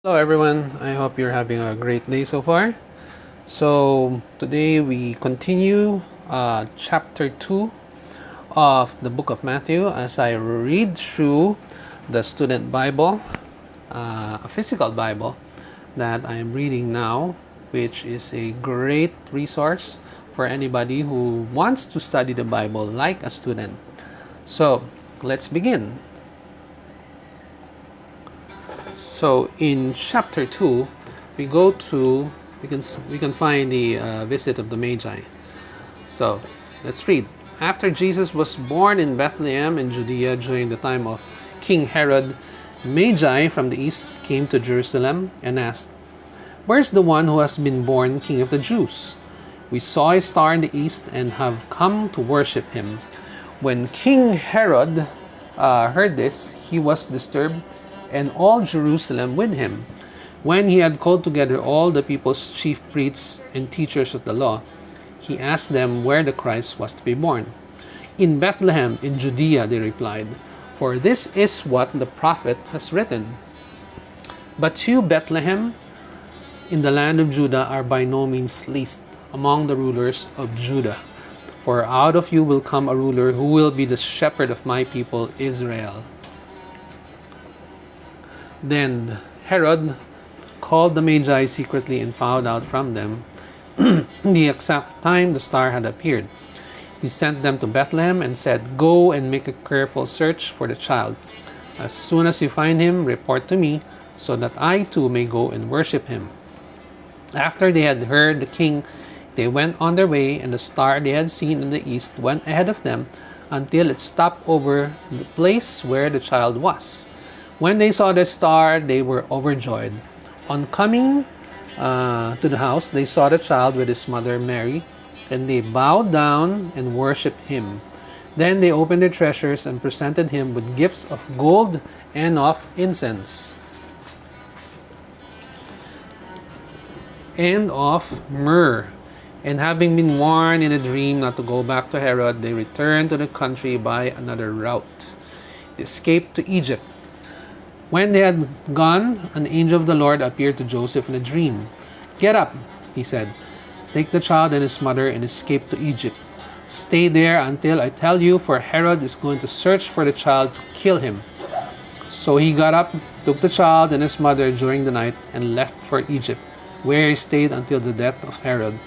Hello everyone, I hope you're having a great day so far. So today we continue chapter 2 of the book of Matthew as I read through the student Bible, a physical Bible that I am reading now, which is a great resource for anybody who wants to study the Bible like a student. So let's begin. So in chapter 2, we go to we can find the visit of the Magi. So let's read. After Jesus was born in Bethlehem in Judea during the time of King Herod, Magi from the east came to Jerusalem and asked, "Where's the one who has been born King of the Jews? We saw a star in the east and have come to worship him." When King Herod heard this, he was disturbed, and all Jerusalem with him. When he had called together all the people's chief priests and teachers of the law, he asked them where the Christ was to be born. "In Bethlehem, in Judea," they replied, "for this is what the prophet has written. But you, Bethlehem, in the land of Judah, are by no means least among the rulers of Judah. For out of you will come a ruler who will be the shepherd of my people Israel." Then Herod called the Magi secretly and found out from them the exact time the star had appeared. He sent them to Bethlehem and said, "Go and make a careful search for the child. As soon as you find him, report to me, so that I too may go and worship him." After they had heard the king, they went on their way, and the star they had seen in the east went ahead of them until it stopped over the place where the child was. When they saw the star, they were overjoyed. On coming to the house, they saw the child with his mother Mary, and they bowed down and worshipped him. Then they opened their treasures and presented him with gifts of gold and of incense and of myrrh. And having been warned in a dream not to go back to Herod, they returned to the country by another route. They escaped to Egypt. When they had gone, an angel of the Lord appeared to Joseph in a dream. "Get up," he said. "Take the child and his mother and escape to Egypt. Stay there until I tell you, for Herod is going to search for the child to kill him." So he got up, took the child and his mother during the night, and left for Egypt, where he stayed until the death of Herod.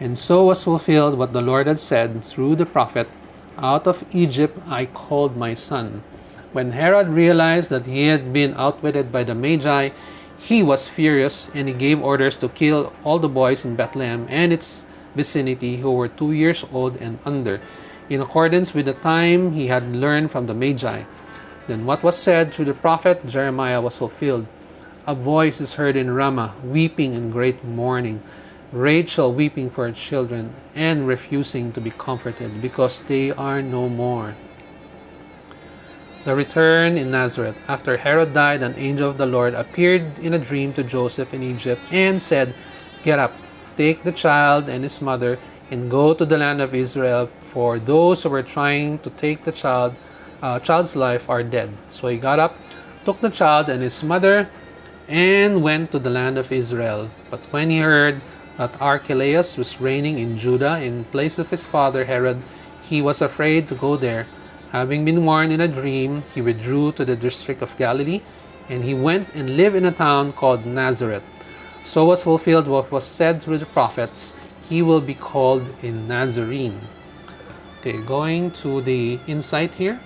And so was fulfilled what the Lord had said through the prophet, "Out of Egypt I called my son." When Herod realized that he had been outwitted by the Magi, he was furious, and he gave orders to kill all the boys in Bethlehem and its vicinity who were 2 years old and under, in accordance with the time he had learned from the Magi. Then what was said through the prophet Jeremiah was fulfilled. "A voice is heard in Ramah, weeping in great mourning, Rachel weeping for her children and refusing to be comforted, because they are no more." The return in Nazareth. After Herod died, an angel of the Lord appeared in a dream to Joseph in Egypt and said, "Get up, take the child and his mother, and go to the land of Israel, for those who were trying to take the child's life are dead." So he got up, took the child and his mother, and went to the land of Israel. But when he heard that Archelaus was reigning in Judah in place of his father Herod, he was afraid to go there. Having been warned in a dream, he withdrew to the district of Galilee, and he went and lived in a town called Nazareth. So was fulfilled what was said through the prophets, "He will be called a Nazarene." Okay, going to the insight here,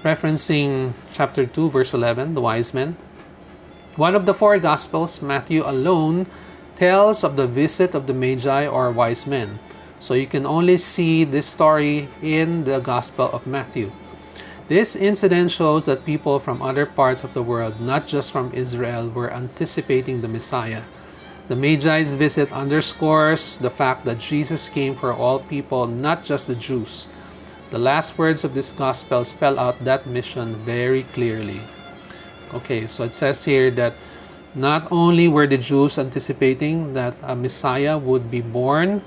referencing chapter 2, verse 11, the wise men. One of the four Gospels, Matthew alone, tells of the visit of the Magi or wise men. So you can only see this story in the Gospel of Matthew. This incident shows that people from other parts of the world, not just from Israel, were anticipating the Messiah. The Magi's visit underscores the fact that Jesus came for all people, not just the Jews. The last words of this Gospel spell out that mission very clearly. Okay, so it says here that not only were the Jews anticipating that a Messiah would be born,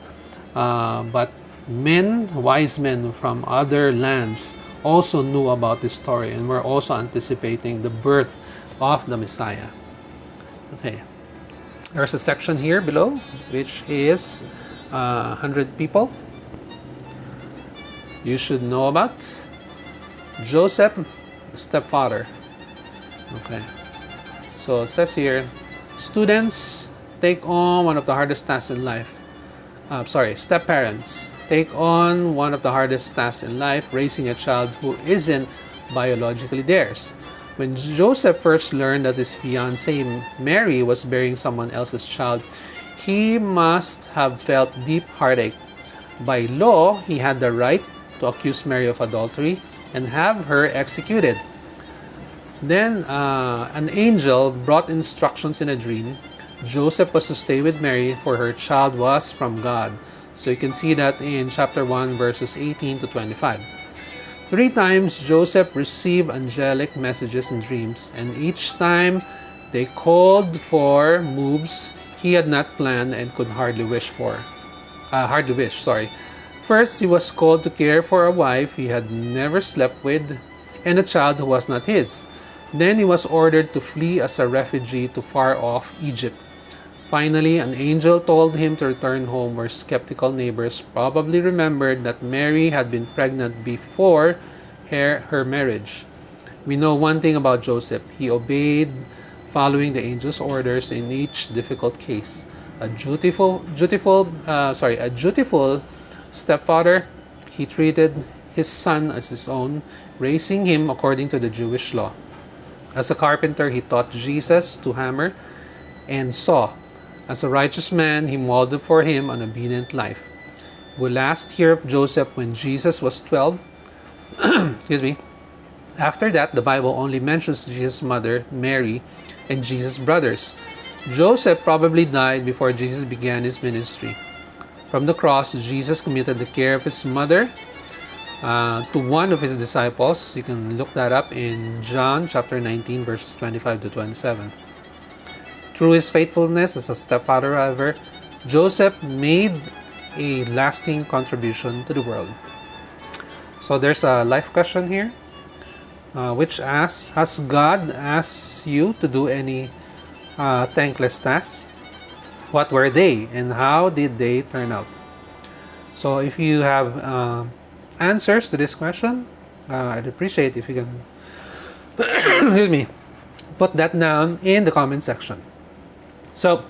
but wise men from other lands also knew about this story and were also anticipating the birth of the Messiah. Okay. There's a section here below, which is 100 people you should know about. Joseph, stepfather. Okay. So it says here, students take on one of the hardest tasks in life. Step parents take on one of the hardest tasks in life, raising a child who isn't biologically theirs. When Joseph first learned that his fiancée Mary was bearing someone else's child, he must have felt deep heartache. By law, he had the right to accuse Mary of adultery and have her executed. Then an angel brought instructions in a dream. Joseph was to stay with Mary, for her child was from God. So you can see that in chapter 1, verses 18 to 25. 3 times Joseph received angelic messages in dreams, and each time they called for moves he had not planned and could hardly wish. First, he was called to care for a wife he had never slept with and a child who was not his. Then he was ordered to flee as a refugee to far-off Egypt. Finally, an angel told him to return home, where skeptical neighbors probably remembered that Mary had been pregnant before her marriage. We know one thing about Joseph. He obeyed, following the angel's orders in each difficult case. A dutiful stepfather, he treated his son as his own, raising him according to the Jewish law. As a carpenter, he taught Jesus to hammer and saw. As a righteous man, he modeled for him an obedient life. We last hear of Joseph when Jesus was 12. Excuse me. After that, the Bible only mentions Jesus' mother, Mary, and Jesus' brothers. Joseph probably died before Jesus began his ministry. From the cross, Jesus committed the care of his mother to one of his disciples. You can look that up in John chapter 19, verses 25 to 27. Through his faithfulness as a stepfather, however, Joseph made a lasting contribution to the world. So there's a life question here, which asks, has God asked you to do any thankless tasks? What were they, and how did they turn out? So if you have answers to this question, I'd appreciate if you can excuse me, put that down in the comment section. So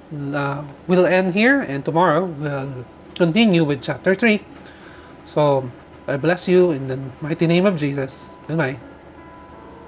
we'll end here, and tomorrow we'll continue with chapter 3. So I bless you in the mighty name of Jesus. Goodbye.